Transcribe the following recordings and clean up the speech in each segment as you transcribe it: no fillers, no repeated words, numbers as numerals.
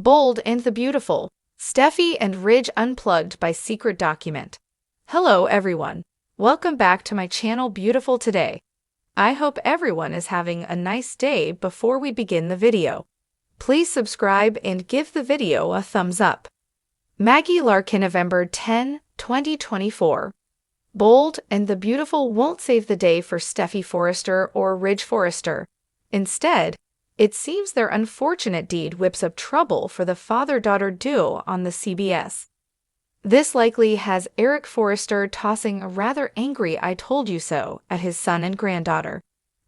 Bold and the Beautiful, Steffy and Ridge Unplugged by Secret Document. Hello everyone, welcome back to my channel Beautiful Today. I hope everyone is having a nice day. Before we begin the video, please subscribe and give the video a thumbs up. Maggie Larkin, November 10, 2024. Bold and the Beautiful won't save the day for Steffy Forrester or Ridge Forrester. Instead, it seems their unfortunate deed whips up trouble for the father-daughter duo on the CBS. This likely has Eric Forrester tossing a rather angry "I told you so" at his son and granddaughter.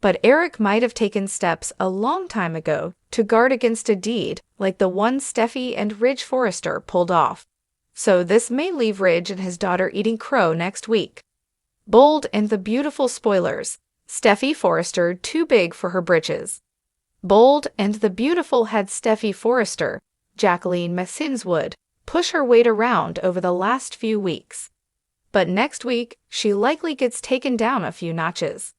But Eric might have taken steps a long time ago to guard against a deed like the one Steffy and Ridge Forrester pulled off. So this may leave Ridge and his daughter eating crow next week. Bold and the Beautiful spoilers. Steffy Forrester too big for her britches. Bold and the Beautiful had Steffy Forrester, Jacqueline Massinswood, push her weight around over the last few weeks. But next week, she likely gets taken down a few notches.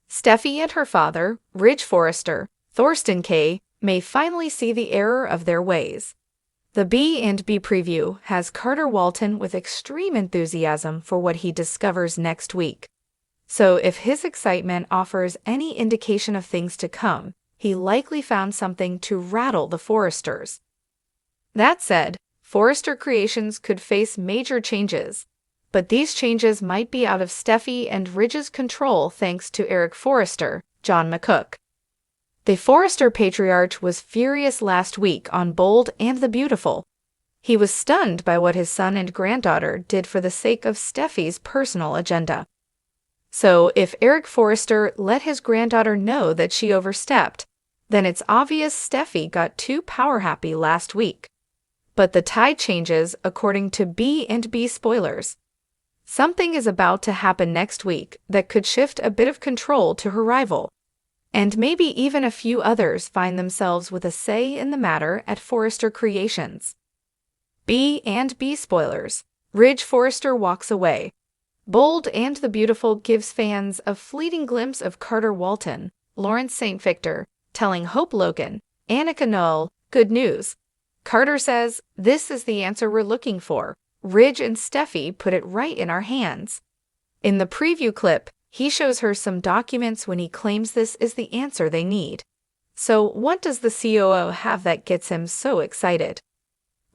Steffy and her father, Ridge Forrester, Thorsten K., may finally see the error of their ways. The B&B preview has Carter Walton with extreme enthusiasm for what he discovers next week. So if his excitement offers any indication of things to come, he likely found something to rattle the Forresters. That said, Forrester Creations could face major changes, but these changes might be out of Steffy and Ridge's control thanks to Eric Forrester, John McCook. The Forrester patriarch was furious last week on Bold and the Beautiful. He was stunned by what his son and granddaughter did for the sake of Steffy's personal agenda. So if Eric Forrester let his granddaughter know that she overstepped, then it's obvious Steffy got too power-happy last week. But the tide changes according to B&B spoilers. Something is about to happen next week that could shift a bit of control to her rival. And maybe even a few others find themselves with a say in the matter at Forrester Creations. B&B spoilers. Ridge Forrester walks away. Bold and the Beautiful gives fans a fleeting glimpse of Carter Walton, Lawrence St. Victor, telling Hope Logan, Annika Noel, good news. Carter says, "This is the answer we're looking for. Ridge and Steffy put it right in our hands." In the preview clip, he shows her some documents when he claims this is the answer they need. So what does the COO have that gets him so excited?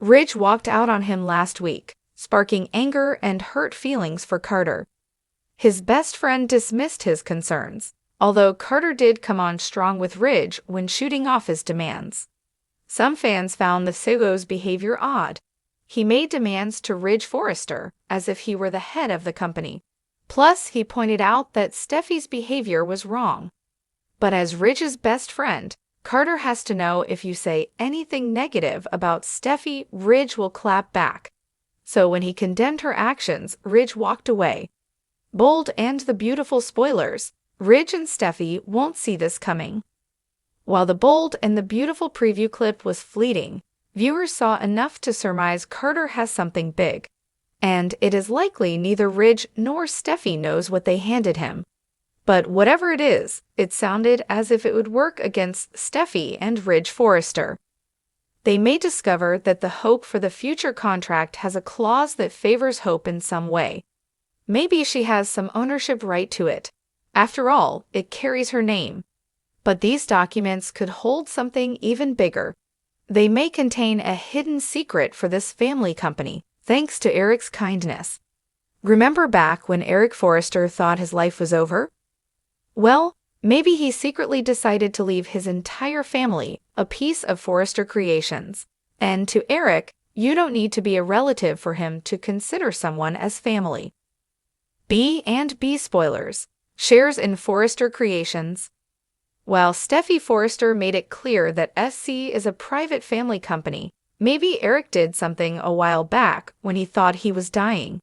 Ridge walked out on him last week, sparking anger and hurt feelings for Carter. His best friend dismissed his concerns, although Carter did come on strong with Ridge when shooting off his demands. Some fans found the COO's behavior odd. He made demands to Ridge Forrester as if he were the head of the company. Plus, he pointed out that Steffy's behavior was wrong. But as Ridge's best friend, Carter has to know if you say anything negative about Steffy, Ridge will clap back. So when he condemned her actions, Ridge walked away. Bold and the Beautiful spoilers. Ridge and Steffy won't see this coming. While the Bold and the Beautiful preview clip was fleeting, viewers saw enough to surmise Carter has something big. And it is likely neither Ridge nor Steffy knows what they handed him. But whatever it is, it sounded as if it would work against Steffy and Ridge Forrester. They may discover that the Hope for the Future contract has a clause that favors Hope in some way. Maybe she has some ownership right to it. After all, it carries her name. But these documents could hold something even bigger. They may contain a hidden secret for this family company, thanks to Eric's kindness. Remember back when Eric Forrester thought his life was over? Well, maybe he secretly decided to leave his entire family a piece of Forrester Creations. And to Eric, you don't need to be a relative for him to consider someone as family. B&B spoilers. Shares in Forrester Creations. While Steffy Forrester made it clear that SC is a private family company, maybe Eric did something a while back when he thought he was dying.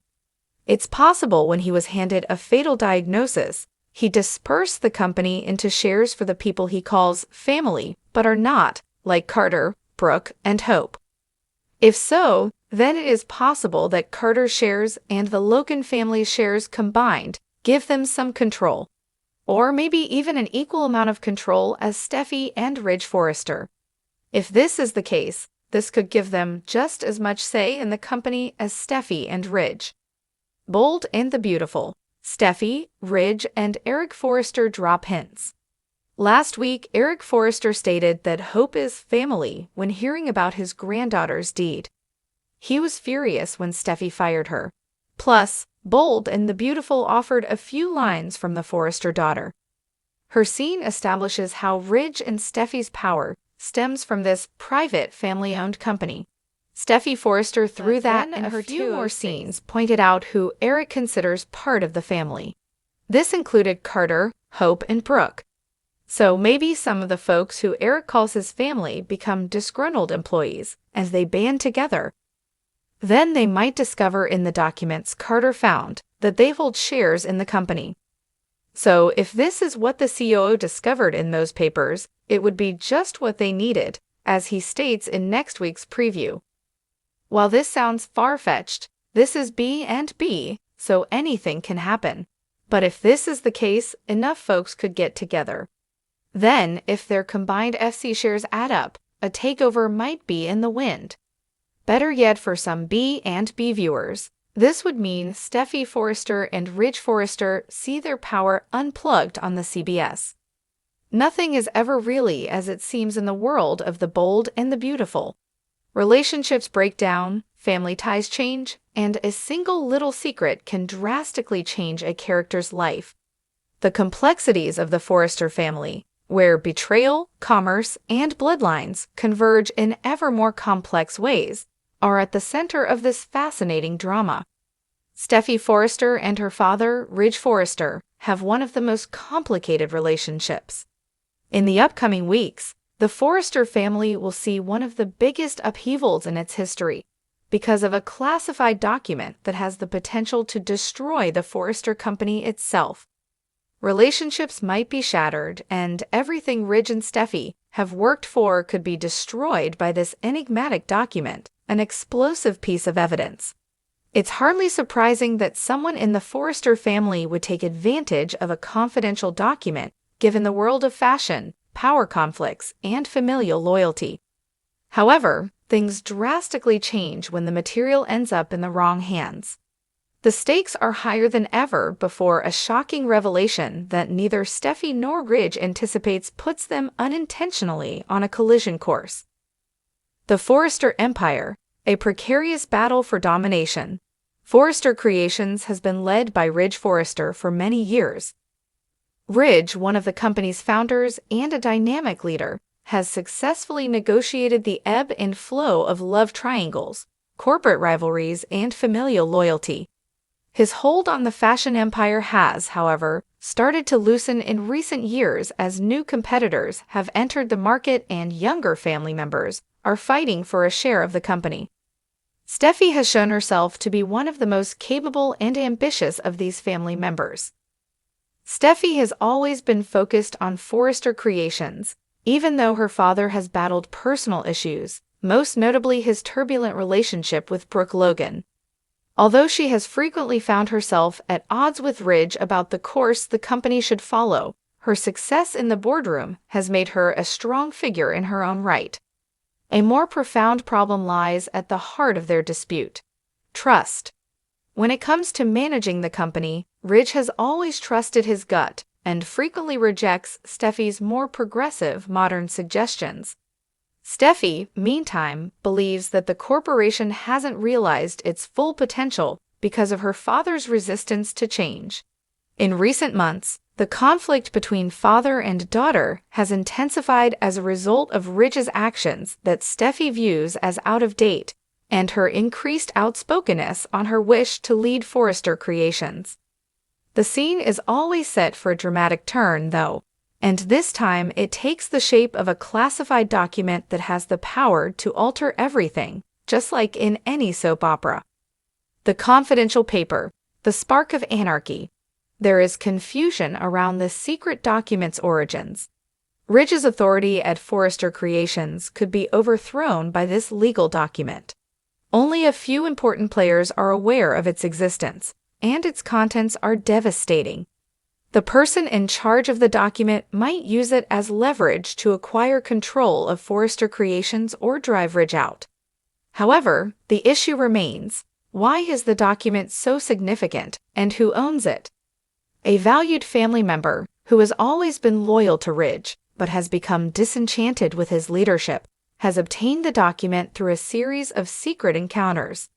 It's possible when he was handed a fatal diagnosis, he dispersed the company into shares for the people he calls family, but are not, like Carter, Brooke, and Hope. If so, then it is possible that Carter's shares and the Logan family's shares combined give them some control. Or maybe even an equal amount of control as Steffy and Ridge Forrester. If this is the case, this could give them just as much say in the company as Steffy and Ridge. Bold and the Beautiful. Steffy, Ridge, and Eric Forrester drop hints. Last week, Eric Forrester stated that hope is family when hearing about his granddaughter's deed. He was furious when Steffy fired her. Plus, Bold and the Beautiful offered a few lines from the Forrester daughter. Her scene establishes how Ridge and Steffy's power stems from this private family-owned company. Steffy Forrester threw that, and her few more scenes pointed out who Eric considers part of the family. This included Carter, Hope, and Brooke. So maybe some of the folks who Eric calls his family become disgruntled employees as they band together. Then they might discover in the documents Carter found that they hold shares in the company. So if this is what the COO discovered in those papers, it would be just what they needed, as he states in next week's preview. While this sounds far-fetched, this is B and B, so anything can happen. But if this is the case, enough folks could get together. Then, if their combined FC shares add up, a takeover might be in the wind. Better yet, for some B and B viewers, this would mean Steffy Forrester and Ridge Forrester see their power unplugged on the CBS. Nothing is ever really as it seems in the world of the Bold and the Beautiful. Relationships break down, family ties change, and a single little secret can drastically change a character's life. The complexities of the Forrester family, where betrayal, commerce, and bloodlines converge in ever more complex ways, are at the center of this fascinating drama. Steffy Forrester and her father, Ridge Forrester, have one of the most complicated relationships. In the upcoming weeks, the Forrester family will see one of the biggest upheavals in its history because of a classified document that has the potential to destroy the Forrester company itself. Relationships might be shattered, and everything Ridge and Steffy have worked for could be destroyed by this enigmatic document, an explosive piece of evidence. It's hardly surprising that someone in the Forrester family would take advantage of a confidential document, given the world of fashion, power conflicts, and familial loyalty. However, things drastically change when the material ends up in the wrong hands. The stakes are higher than ever before a shocking revelation that neither Steffy nor Ridge anticipates puts them unintentionally on a collision course. The Forrester Empire, a precarious battle for domination. Forrester Creations has been led by Ridge Forrester for many years. Ridge, one of the company's founders and a dynamic leader, has successfully negotiated the ebb and flow of love triangles, corporate rivalries, and familial loyalty. His hold on the fashion empire has, however, started to loosen in recent years as new competitors have entered the market and younger family members are fighting for a share of the company. Steffy has shown herself to be one of the most capable and ambitious of these family members. Steffy has always been focused on Forrester Creations, even though her father has battled personal issues, most notably his turbulent relationship with Brooke Logan. Although she has frequently found herself at odds with Ridge about the course the company should follow, her success in the boardroom has made her a strong figure in her own right. A more profound problem lies at the heart of their dispute: trust. When it comes to managing the company, Ridge has always trusted his gut and frequently rejects Steffy's more progressive, modern suggestions. Steffy, meantime, believes that the corporation hasn't realized its full potential because of her father's resistance to change. In recent months, the conflict between father and daughter has intensified as a result of Ridge's actions that Steffy views as out of date and her increased outspokenness on her wish to lead Forrester Creations. The scene is always set for a dramatic turn, though, and this time it takes the shape of a classified document that has the power to alter everything, just like in any soap opera. The confidential paper, the spark of anarchy. There is confusion around this secret document's origins. Ridge's authority at Forrester Creations could be overthrown by this legal document. Only a few important players are aware of its existence, and its contents are devastating. The person in charge of the document might use it as leverage to acquire control of Forrester Creations or drive Ridge out. However, the issue remains: why is the document so significant, and who owns it? A valued family member, who has always been loyal to Ridge, but has become disenchanted with his leadership, has obtained the document through a series of secret encounters.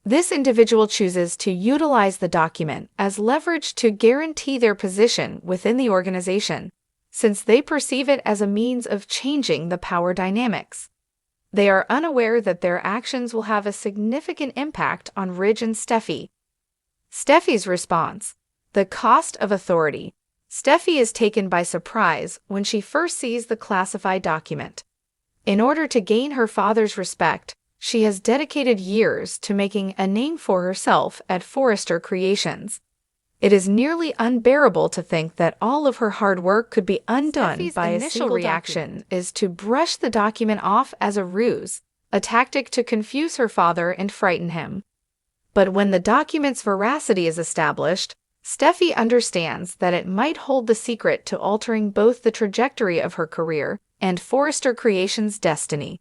This individual chooses to utilize the document as leverage to guarantee their position within the organization, since they perceive it as a means of changing the power dynamics. They are unaware that their actions will have a significant impact on Ridge and Steffy. Steffy's response: the cost of authority. Steffy is taken by surprise when she first sees the classified document. In order to gain her father's respect, she has dedicated years to making a name for herself at Forrester Creations. It is nearly unbearable to think that all of her hard work could be undone Steffy's by a initial single reaction is to brush the document off as a ruse, a tactic to confuse her father and frighten him. But when the document's veracity is established, Steffy understands that it might hold the secret to altering both the trajectory of her career and Forrester Creations' destiny.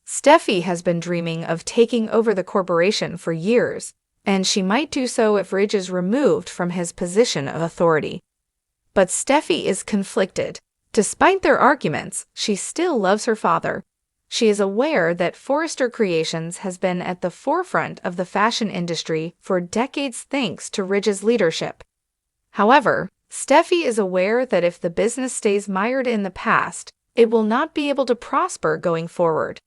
Steffy has been dreaming of taking over the corporation for years, and she might do so if Ridge is removed from his position of authority. But Steffy is conflicted. Despite their arguments, she still loves her father. She is aware that Forrester Creations has been at the forefront of the fashion industry for decades thanks to Ridge's leadership. However, Steffy is aware that if the business stays mired in the past, it will not be able to prosper going forward.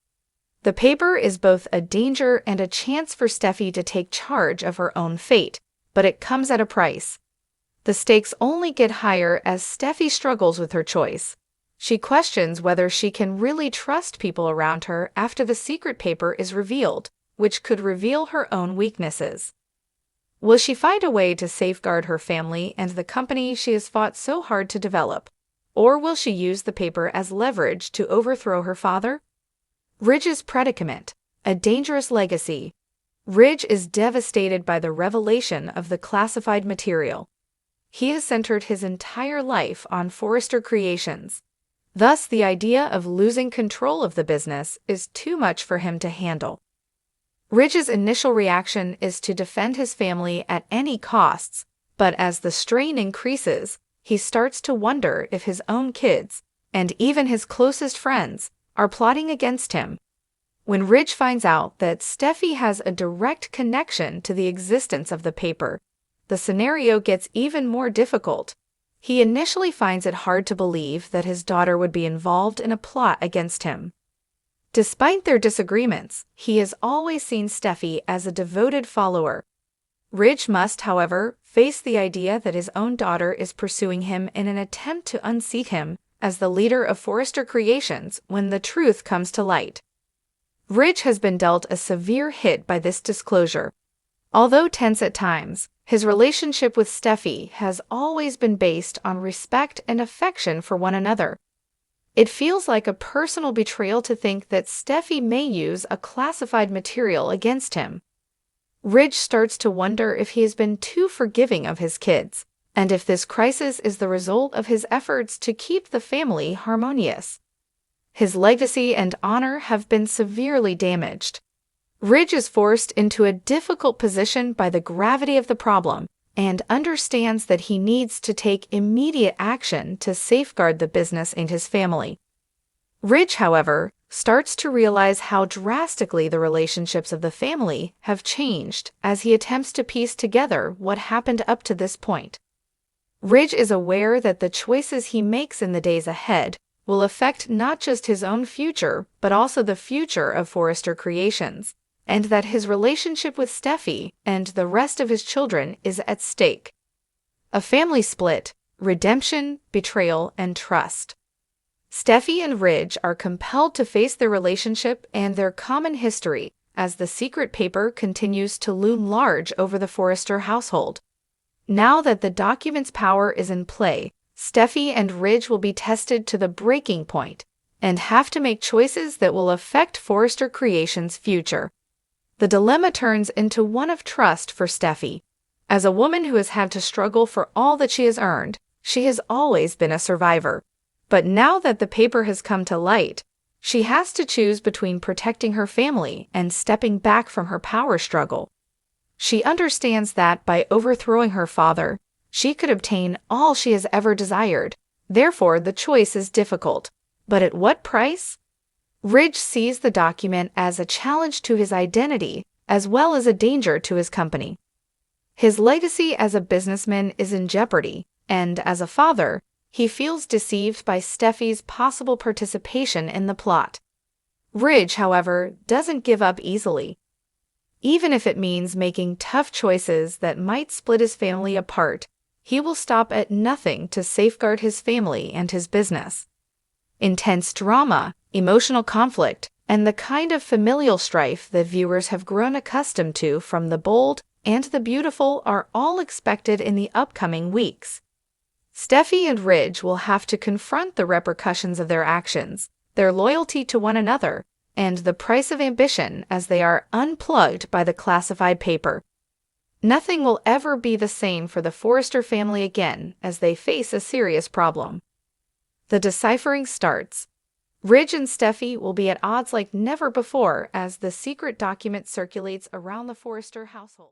The paper is both a danger and a chance for Steffy to take charge of her own fate, but it comes at a price. The stakes only get higher as Steffy struggles with her choice. She questions whether she can really trust people around her after the secret paper is revealed, which could reveal her own weaknesses. Will she find a way to safeguard her family and the company she has fought so hard to develop? Or will she use the paper as leverage to overthrow her father? Ridge's predicament, a dangerous legacy. Ridge is devastated by the revelation of the classified material. He has centered his entire life on Forrester Creations. Thus, the idea of losing control of the business is too much for him to handle. Ridge's initial reaction is to defend his family at any costs, but as the strain increases, he starts to wonder if his own kids, and even his closest friends, are plotting against him. When Ridge finds out that Steffy has a direct connection to the existence of the paper, the scenario gets even more difficult. He initially finds it hard to believe that his daughter would be involved in a plot against him. Despite their disagreements, he has always seen Steffy as a devoted follower. Ridge must, however, face the idea that his own daughter is pursuing him in an attempt to unseat him as the leader of Forrester Creations when the truth comes to light. Ridge has been dealt a severe hit by this disclosure. Although tense at times, his relationship with Steffy has always been based on respect and affection for one another. It feels like a personal betrayal to think that Steffy may use a classified material against him. Ridge starts to wonder if he has been too forgiving of his kids, and if this crisis is the result of his efforts to keep the family harmonious. His legacy and honor have been severely damaged. Ridge is forced into a difficult position by the gravity of the problem and understands that he needs to take immediate action to safeguard the business and his family. Ridge, however, starts to realize how drastically the relationships of the family have changed as he attempts to piece together what happened up to this point. Ridge is aware that the choices he makes in the days ahead will affect not just his own future, but also the future of Forrester Creations, and that his relationship with Steffy and the rest of his children is at stake. A family split, redemption, betrayal, and trust. Steffy and Ridge are compelled to face their relationship and their common history as the secret paper continues to loom large over the Forrester household. Now that the document's power is in play, Steffy and Ridge will be tested to the breaking point and have to make choices that will affect Forrester Creations' future. The dilemma turns into one of trust for Steffy. As a woman who has had to struggle for all that she has earned, she has always been a survivor. But now that the paper has come to light, She has to choose between protecting her family and stepping back from her power struggle. She understands that by overthrowing her father, she could obtain all she has ever desired. Therefore, the choice is difficult. But at what price? Ridge sees the document as a challenge to his identity as well as a danger to his company. His legacy as a businessman is in jeopardy, and as a father, he feels deceived by Steffy's possible participation in the plot. Ridge, however, doesn't give up easily. Even if it means making tough choices that might split his family apart, he will stop at nothing to safeguard his family and his business. Intense drama, emotional conflict, and the kind of familial strife that viewers have grown accustomed to from the bold and the beautiful are all expected in the upcoming weeks. Steffy and Ridge will have to confront the repercussions of their actions, their loyalty to one another, and the price of ambition as they are unplugged by the classified paper. Nothing will ever be the same for the Forrester family again as they face a serious problem. The deciphering starts. Ridge and Steffy will be at odds like never before as the secret document circulates around the Forrester household.